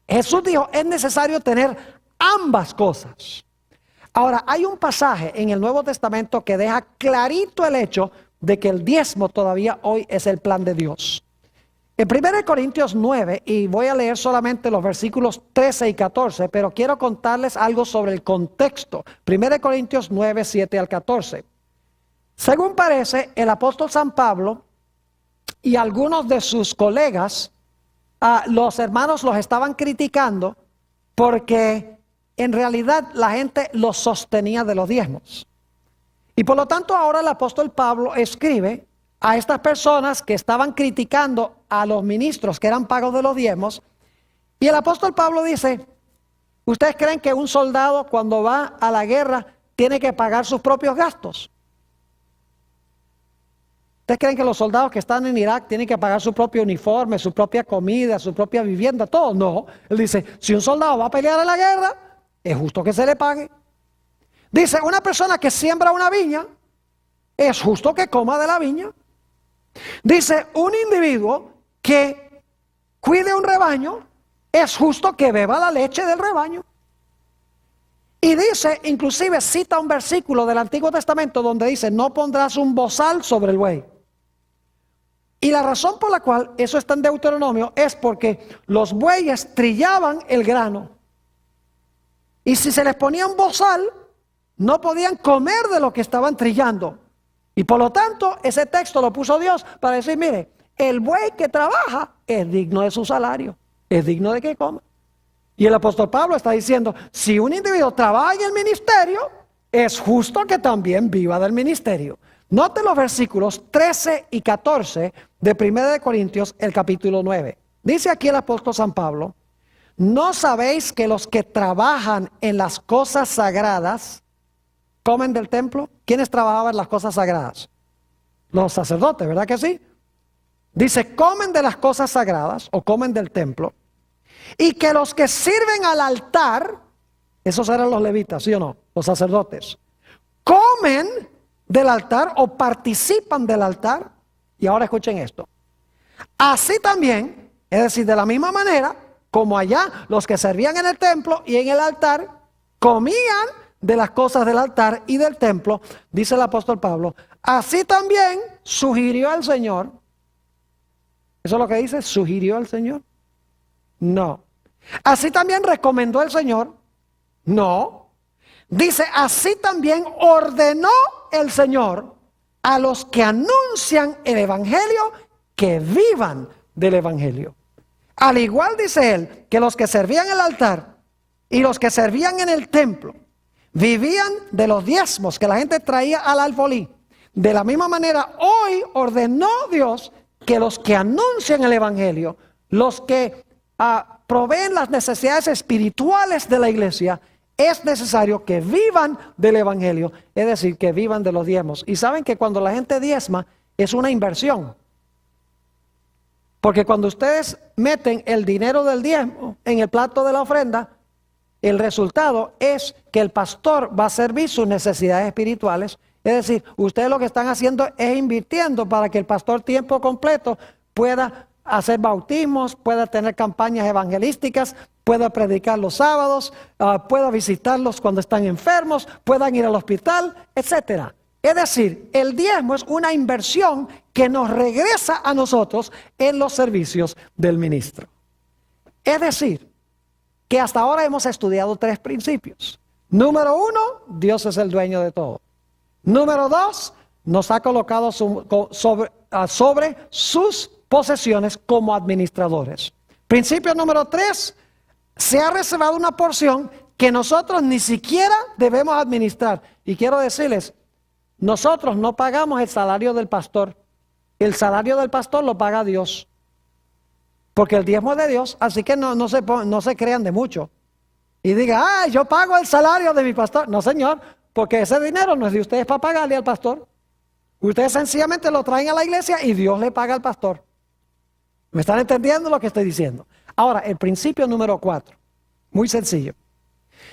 S1: Jesús dijo, es necesario tener ambas cosas. Ahora, hay un pasaje en el Nuevo Testamento que deja clarito el hecho de que el diezmo todavía hoy es el plan de Dios. En 1 Corintios 9, y voy a leer solamente los versículos 13 y 14, pero quiero contarles algo sobre el contexto. 1 Corintios 9, 7 al 14. Según parece, el apóstol San Pablo y algunos de sus colegas, los hermanos los estaban criticando porque en realidad la gente los sostenía de los diezmos. Y por lo tanto ahora el apóstol Pablo escribe a estas personas que estaban criticando a los ministros que eran pagos de los diezmos. Y el apóstol Pablo dice, ¿ustedes creen que un soldado cuando va a la guerra tiene que pagar sus propios gastos? ¿Ustedes creen que los soldados que están en Irak tienen que pagar su propio uniforme, su propia comida, su propia vivienda, todo? No. Él dice, si un soldado va a pelear en la guerra, es justo que se le pague. Dice, una persona que siembra una viña, es justo que coma de la viña. Dice, un individuo que cuide un rebaño, es justo que beba la leche del rebaño. Y dice, inclusive cita un versículo del Antiguo Testamento donde dice, no pondrás un bozal sobre el buey. Y la razón por la cual eso está en Deuteronomio es porque los bueyes trillaban el grano. Y si se les ponía un bozal, no podían comer de lo que estaban trillando. Y por lo tanto, ese texto lo puso Dios para decir, mire, el buey que trabaja es digno de su salario, es digno de que coma. Y el apóstol Pablo está diciendo, si un individuo trabaja en el ministerio, es justo que también viva del ministerio. Note los versículos 13 y 14 de 1 Corintios, el capítulo 9. Dice aquí el apóstol San Pablo, ¿no sabéis que los que trabajan en las cosas sagradas comen del templo? ¿Quiénes trabajaban en las cosas sagradas? Los sacerdotes, ¿verdad que sí? Dice, comen de las cosas sagradas o comen del templo Y que los que sirven al altar, esos eran los levitas, ¿sí o no? Los sacerdotes, comen del altar o participan del altar. Y ahora escuchen esto. Así también, es decir, de la misma manera, como allá los que servían en el templo y en el altar comían de las cosas del altar y del templo, dice el apóstol Pablo, así también sugirió al Señor. ¿Eso es lo que dice? ¿Sugirió al Señor? No. Así también recomendó el Señor. No. Dice, así también ordenó el Señor a los que anuncian el evangelio que vivan del evangelio. Al igual dice él que los que servían el altar y los que servían en el templo vivían de los diezmos que la gente traía al alfolí. De la misma manera, hoy ordenó Dios que los que anuncian el evangelio, los que proveen las necesidades espirituales de la iglesia, es necesario que vivan del evangelio, es decir, que vivan de los diezmos. Y saben que cuando la gente diezma es una inversión. Porque cuando ustedes meten el dinero del diezmo en el plato de la ofrenda, el resultado es que el pastor va a servir sus necesidades espirituales. Es decir, ustedes lo que están haciendo es invirtiendo para que el pastor tiempo completo pueda hacer bautismos, pueda tener campañas evangelísticas, pueda predicar los sábados, pueda visitarlos cuando están enfermos, puedan ir al hospital, etcétera. Es decir, el diezmo es una inversión que nos regresa a nosotros en los servicios del ministro. Es decir, que hasta ahora hemos estudiado 3 principios. Número 1, Dios es el dueño de todo. Número 2, nos ha colocado sobre sus posesiones como administradores. Principio número 3, se ha reservado una porción que nosotros ni siquiera debemos administrar. Y quiero decirles, nosotros no pagamos el salario del pastor. El salario del pastor lo paga Dios. Porque el diezmo es de Dios, así que no se crean de mucho. Y diga, yo pago el salario de mi pastor. No, señor, porque ese dinero no es de ustedes para pagarle al pastor. Ustedes sencillamente lo traen a la iglesia y Dios le paga al pastor. ¿Me están entendiendo lo que estoy diciendo? Ahora, el principio número 4, muy sencillo.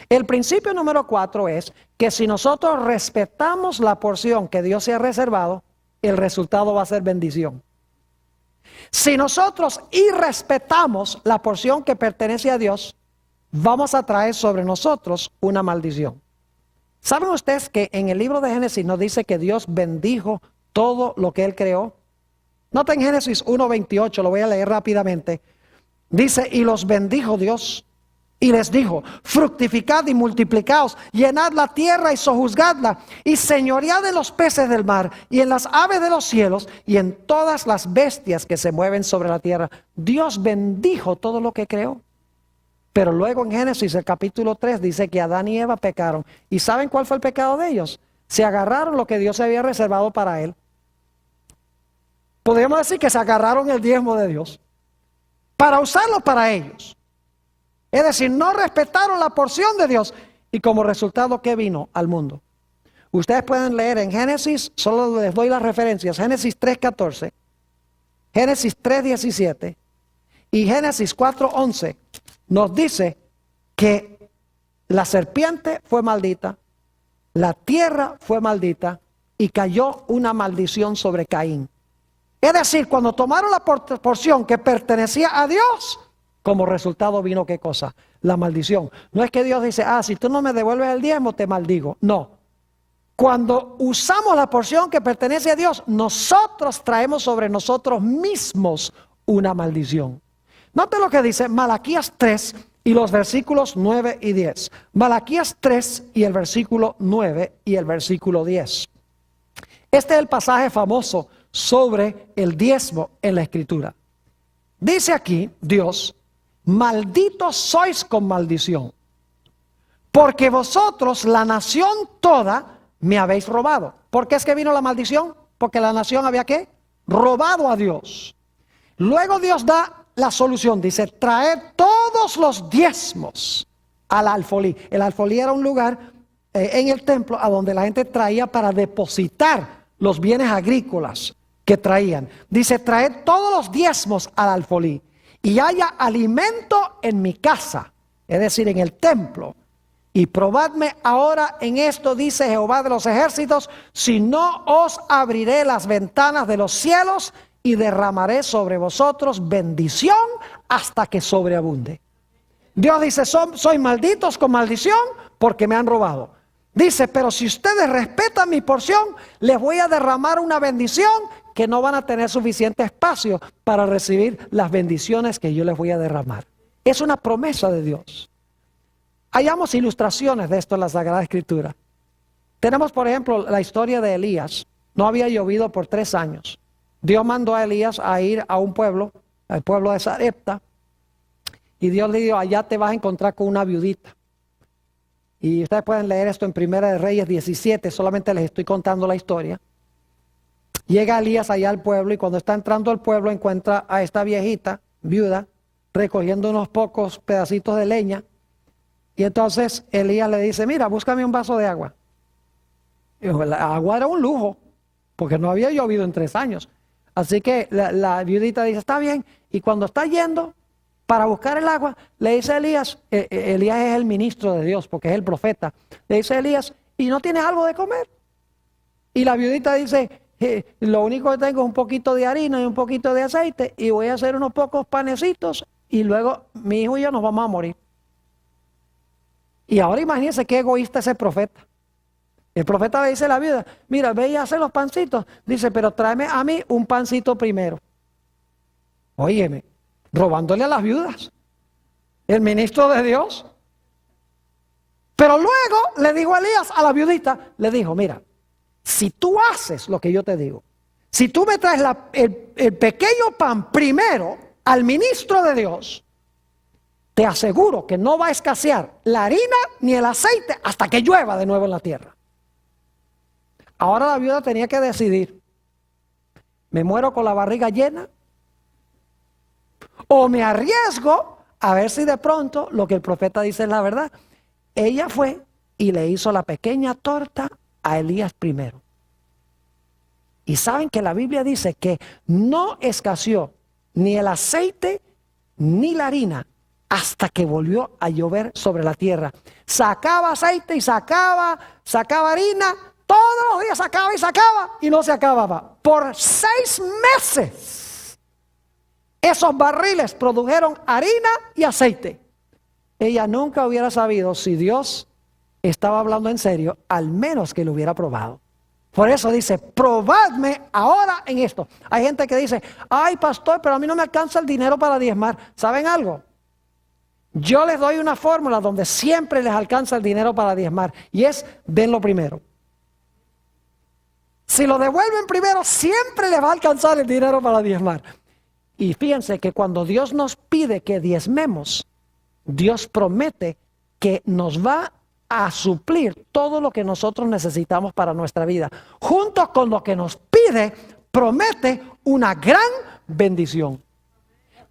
S1: El principio número 4 es que si nosotros respetamos la porción que Dios se ha reservado, el resultado va a ser bendición. Si nosotros irrespetamos la porción que pertenece a Dios, vamos a traer sobre nosotros una maldición. ¿Saben ustedes que en el libro de Génesis nos dice que Dios bendijo todo lo que Él creó? Noten Génesis 1:28, lo voy a leer rápidamente. Dice, y los bendijo Dios, y les dijo, fructificad y multiplicaos, llenad la tierra y sojuzgadla, y señoread de los peces del mar, y en las aves de los cielos, y en todas las bestias que se mueven sobre la tierra. Dios bendijo todo lo que creó. Pero luego en Génesis, el capítulo 3, dice que Adán y Eva pecaron. ¿Y saben cuál fue el pecado de ellos? Se agarraron lo que Dios había reservado para él. Podríamos decir que se agarraron el diezmo de Dios para usarlo para ellos. Es decir, no respetaron la porción de Dios. Y como resultado, ¿qué vino al mundo? Ustedes pueden leer en Génesis, solo les doy las referencias, Génesis 3:14, Génesis 3:17 y Génesis 4:11. Nos dice que la serpiente fue maldita, la tierra fue maldita y cayó una maldición sobre Caín. Es decir, cuando tomaron la porción que pertenecía a Dios, como resultado vino ¿qué cosa? La maldición. No es que Dios dice, si tú no me devuelves el diezmo, te maldigo. No. Cuando usamos la porción que pertenece a Dios, nosotros traemos sobre nosotros mismos una maldición. Note lo que dice Malaquías 3 y los versículos 9 y 10. Malaquías 3 y el versículo 9 y el versículo 10. Este es el pasaje famoso sobre el diezmo en la Escritura. Dice aquí Dios, malditos sois con maldición, porque vosotros, la nación toda, me habéis robado. ¿Por qué es que vino la maldición? Porque la nación había ¿qué? Robado a Dios. Luego Dios da la solución, dice, traed todos los diezmos al alfolí. El alfolí era un lugar en el templo a donde la gente traía para depositar los bienes agrícolas que traían. Dice, traed todos los diezmos al alfolí y haya alimento en mi casa, es decir, en el templo, y probadme ahora en esto, dice Jehová de los ejércitos, si no os abriré las ventanas de los cielos y derramaré sobre vosotros bendición hasta que sobreabunde. Dios dice, soy malditos con maldición porque me han robado. Dice, pero si ustedes respetan mi porción, les voy a derramar una bendición que no van a tener suficiente espacio para recibir las bendiciones que yo les voy a derramar. Es una promesa de Dios. Hallamos ilustraciones de esto en la Sagrada Escritura. Tenemos, por ejemplo, la historia de Elías. No había llovido por 3 años. Dios mandó a Elías a ir a un pueblo, al pueblo de Sarepta, y Dios le dijo, allá te vas a encontrar con una viudita. Y ustedes pueden leer esto en Primera de Reyes 17, solamente les estoy contando la historia. Llega Elías allá al pueblo y cuando está entrando al pueblo encuentra a esta viejita, viuda, recogiendo unos pocos pedacitos de leña. Y entonces Elías le dice, mira, búscame un vaso de agua. Y la agua era un lujo, porque no había llovido en 3 años. Así que la viudita dice, está bien. Y cuando está yendo para buscar el agua, le dice a Elías, Elías es el ministro de Dios, porque es el profeta. Le dice a Elías, ¿y no tienes algo de comer? Y la viudita dice, lo único que tengo es un poquito de harina y un poquito de aceite, y voy a hacer unos pocos panecitos, y luego mi hijo y yo nos vamos a morir. Y ahora imagínense qué egoísta ese profeta. El profeta le dice a la viuda, mira, ve y hace los pancitos. Dice, pero tráeme a mí un pancito primero. Óyeme, robándole a las viudas. El ministro de Dios. Pero luego le dijo a Elías, a la viudita, le dijo, mira, si tú haces lo que yo te digo, si tú me traes el pequeño pan primero al ministro de Dios, te aseguro que no va a escasear la harina ni el aceite hasta que llueva de nuevo en la tierra. Ahora la viuda tenía que decidir, ¿me muero con la barriga llena? ¿O me arriesgo a ver si de pronto lo que el profeta dice es la verdad? Ella fue y le hizo la pequeña torta a Elías primero. Y saben que la Biblia dice que no escaseó ni el aceite ni la harina hasta que volvió a llover sobre la tierra. Sacaba aceite y sacaba harina, todos los días sacaba y no se acababa. Por 6 meses esos barriles produjeron harina y aceite. Ella nunca hubiera sabido si Dios estaba hablando en serio, al menos que lo hubiera probado. Por eso dice, probadme ahora en esto. Hay gente que dice, ay pastor, pero a mí no me alcanza el dinero para diezmar. ¿Saben algo? Yo les doy una fórmula donde siempre les alcanza el dinero para diezmar. Y es, denlo primero. Si lo devuelven primero, siempre les va a alcanzar el dinero para diezmar. Y fíjense que cuando Dios nos pide que diezmemos, Dios promete que nos va a suplir todo lo que nosotros necesitamos para nuestra vida. Junto con lo que nos pide, promete una gran bendición.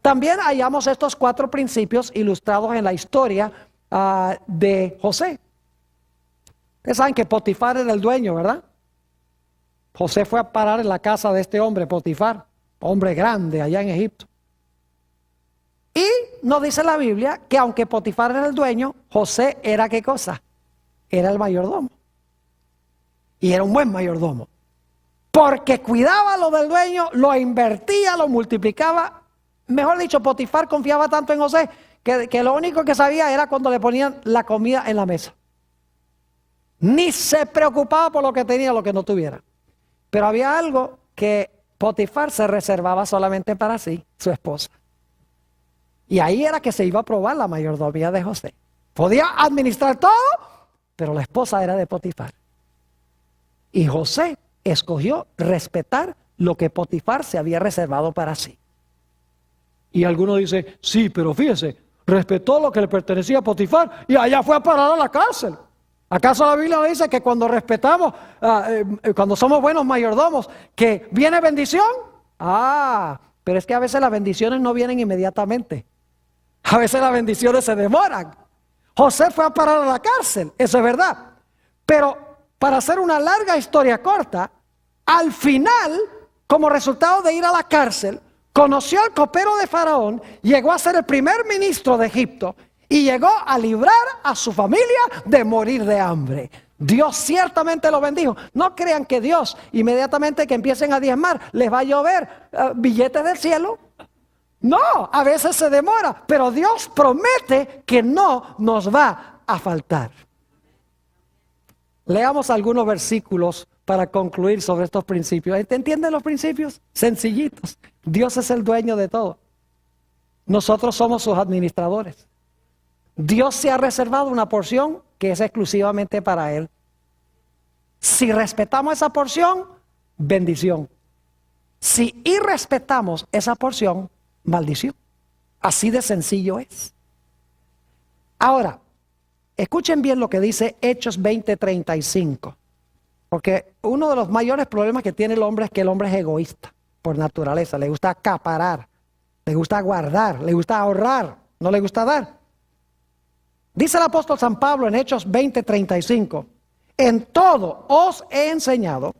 S1: También hallamos estos 4 principios ilustrados en la historia de José. Ustedes saben que Potifar era el dueño, ¿verdad? José fue a parar en la casa de este hombre, Potifar, hombre grande allá en Egipto. Y nos dice la Biblia que aunque Potifar era el dueño, José era ¿qué cosa? Era el mayordomo. Y era un buen mayordomo. Porque cuidaba lo del dueño, lo invertía, lo multiplicaba. Mejor dicho, Potifar confiaba tanto en José que lo único que sabía era cuando le ponían la comida en la mesa. Ni se preocupaba por lo que tenía o lo que no tuviera. Pero había algo que Potifar se reservaba solamente para sí, su esposa. Y ahí era que se iba a probar la mayordomía de José. Podía administrar todo, pero la esposa era de Potifar. Y José escogió respetar lo que Potifar se había reservado para sí. Y alguno dice, sí, pero fíjese, respetó lo que le pertenecía a Potifar y allá fue a parar a la cárcel. ¿Acaso la Biblia dice que cuando respetamos, cuando somos buenos mayordomos, que viene bendición? Pero es que a veces las bendiciones no vienen inmediatamente. A veces las bendiciones se demoran. José fue a parar a la cárcel, eso es verdad. Pero para hacer una larga historia corta, al final, como resultado de ir a la cárcel, Conoció al copero de Faraón, llegó a ser el primer ministro de Egipto y llegó a librar a su familia de morir de hambre. Dios ciertamente lo bendijo. No crean que Dios inmediatamente que empiecen a diezmar les va a llover billetes del cielo. No, a veces se demora, pero Dios promete que no nos va a faltar. Leamos algunos versículos para concluir sobre estos principios. ¿Te entienden los principios? Sencillitos. Dios es el dueño de todo. Nosotros somos sus administradores. Dios se ha reservado una porción que es exclusivamente para Él. Si respetamos esa porción, bendición. Si irrespetamos esa porción, maldición. Así de sencillo es. Ahora, escuchen bien lo que dice Hechos 20:35. Porque uno de los mayores problemas que tiene el hombre es que el hombre es egoísta por naturaleza. Le gusta acaparar, le gusta guardar, le gusta ahorrar, no le gusta dar. Dice el apóstol San Pablo en Hechos 20:35. En todo os he enseñado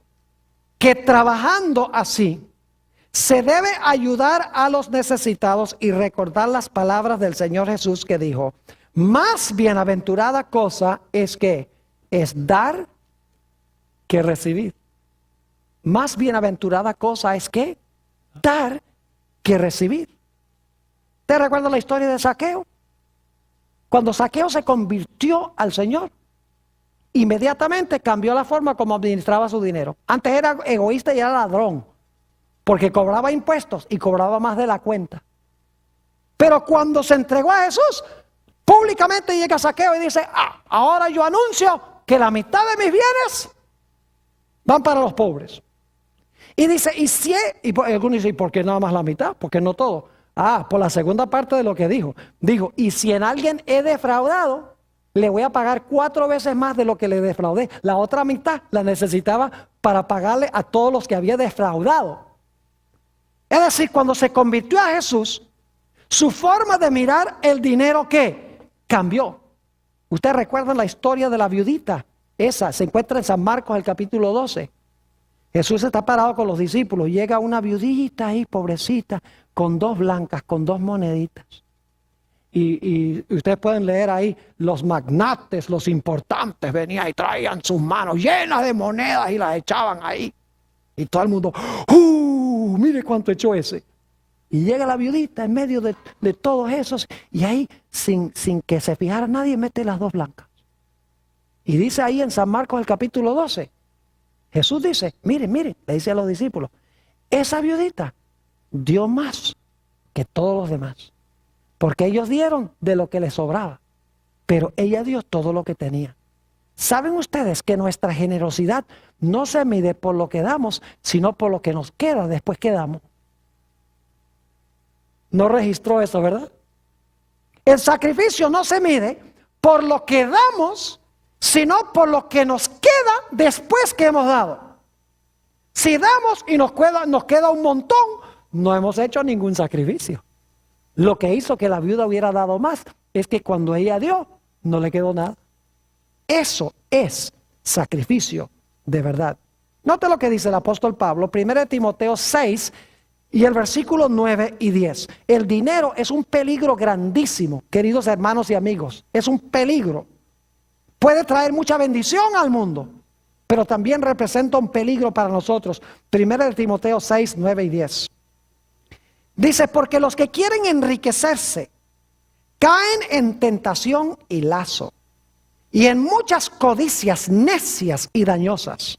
S1: que trabajando así se debe ayudar a los necesitados y recordar las palabras del Señor Jesús que dijo: más bienaventurada cosa es dar que recibir. Más bienaventurada cosa es dar que recibir. ¿Te recuerda la historia de Zaqueo? Cuando Zaqueo se convirtió al Señor, inmediatamente cambió la forma como administraba su dinero. Antes era egoísta y era ladrón, porque cobraba impuestos y cobraba más de la cuenta. Pero cuando se entregó a Jesús, públicamente llega Zaqueo y dice: ahora yo anuncio que la mitad de mis bienes van para los pobres. Y dice, y algunos dicen: ¿y por qué nada más la mitad? ¿Por qué no todo? Por la segunda parte de lo que dijo. Dijo: y si en alguien he defraudado, le voy a pagar 4 veces más de lo que le defraudé. La otra mitad la necesitaba para pagarle a todos los que había defraudado. Es decir, cuando se convirtió a Jesús, su forma de mirar el dinero, cambió. Ustedes recuerdan la historia de la viudita. Esa se encuentra en San Marcos, el capítulo 12. Jesús está parado con los discípulos. Llega una viudita ahí, pobrecita, con 2 blancas, con 2 moneditas. Y ustedes pueden leer ahí, los magnates, los importantes venían y traían sus manos llenas de monedas y las echaban ahí. Y todo el mundo, mire cuánto echó ese. Y llega la viudita en medio de todos esos, y ahí, sin que se fijara nadie, mete las 2 blancas. Y dice ahí en San Marcos el capítulo 12, Jesús dice: miren, le dice a los discípulos, esa viudita dio más que todos los demás, porque ellos dieron de lo que les sobraba, pero ella dio todo lo que tenía. ¿Saben ustedes que nuestra generosidad no se mide por lo que damos, sino por lo que nos queda después que damos? No registró eso, ¿verdad? El sacrificio no se mide por lo que damos, sino por lo que nos queda después que hemos dado. Si damos y nos queda un montón, no hemos hecho ningún sacrificio. Lo que hizo que la viuda hubiera dado más es que cuando ella dio, no le quedó nada. Eso es sacrificio de verdad. Note lo que dice el apóstol Pablo, 1 Timoteo 6 y el versículo 9 y 10. El dinero es un peligro grandísimo, queridos hermanos y amigos. Es un peligro. Puede traer mucha bendición al mundo, pero también representa un peligro para nosotros. 1 Timoteo 6, 9 y 10. Dice: porque los que quieren enriquecerse caen en tentación y lazo, y en muchas codicias necias y dañosas,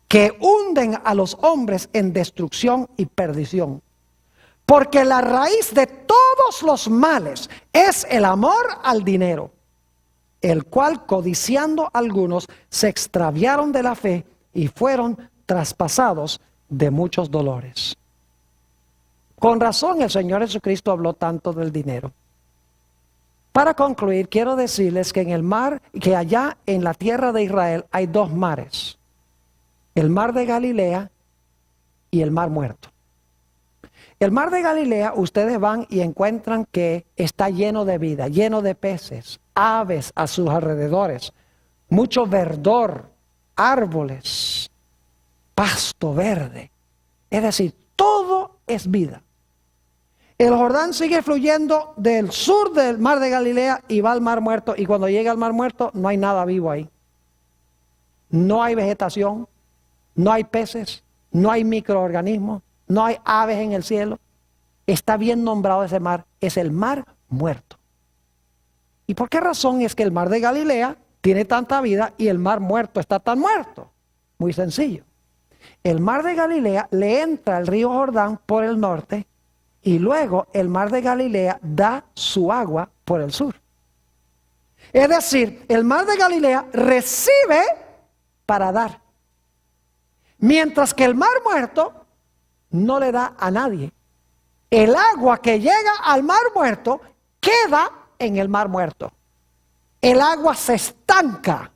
S1: que hunden a los hombres en destrucción y perdición. Porque la raíz de todos los males es el amor al dinero, el cual, codiciando algunos, se extraviaron de la fe y fueron traspasados de muchos dolores. Con razón el Señor Jesucristo habló tanto del dinero. Para concluir, quiero decirles que en el mar, que allá en la tierra de Israel hay 2 mares. El mar de Galilea y el mar Muerto. El mar de Galilea, ustedes van y encuentran que está lleno de vida, lleno de peces, aves a sus alrededores, mucho verdor, árboles, pasto verde. Es decir, todo es vida. El Jordán sigue fluyendo del sur del mar de Galilea y va al mar muerto. Y cuando llega al mar muerto no hay nada vivo ahí. No hay vegetación, no hay peces, no hay microorganismos, no hay aves en el cielo. Está bien nombrado ese mar, es el mar muerto. ¿Y por qué razón es que el mar de Galilea tiene tanta vida y el mar muerto está tan muerto? Muy sencillo. El mar de Galilea le entra el río Jordán por el norte y luego el mar de Galilea da su agua por el sur. Es decir, el mar de Galilea recibe para dar. Mientras que el mar muerto no le da a nadie. El agua que llega al mar muerto queda en el mar muerto. El agua se estanca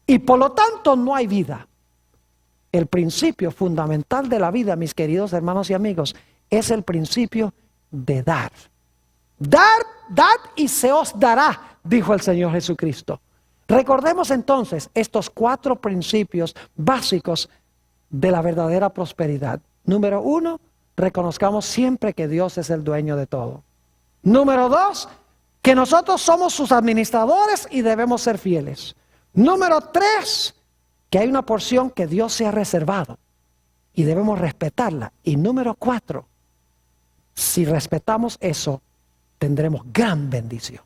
S1: y por lo tanto no hay vida. El principio fundamental de la vida, mis queridos hermanos y amigos, es el principio de dar. Dar, dad y se os dará, dijo el Señor Jesucristo. Recordemos entonces estos 4 principios básicos de la verdadera prosperidad. Número 1, reconozcamos siempre que Dios es el dueño de todo. Número 2, que nosotros somos sus administradores y debemos ser fieles. Número 3, que hay una porción que Dios se ha reservado y debemos respetarla. Y número 4, si respetamos eso, tendremos gran bendición.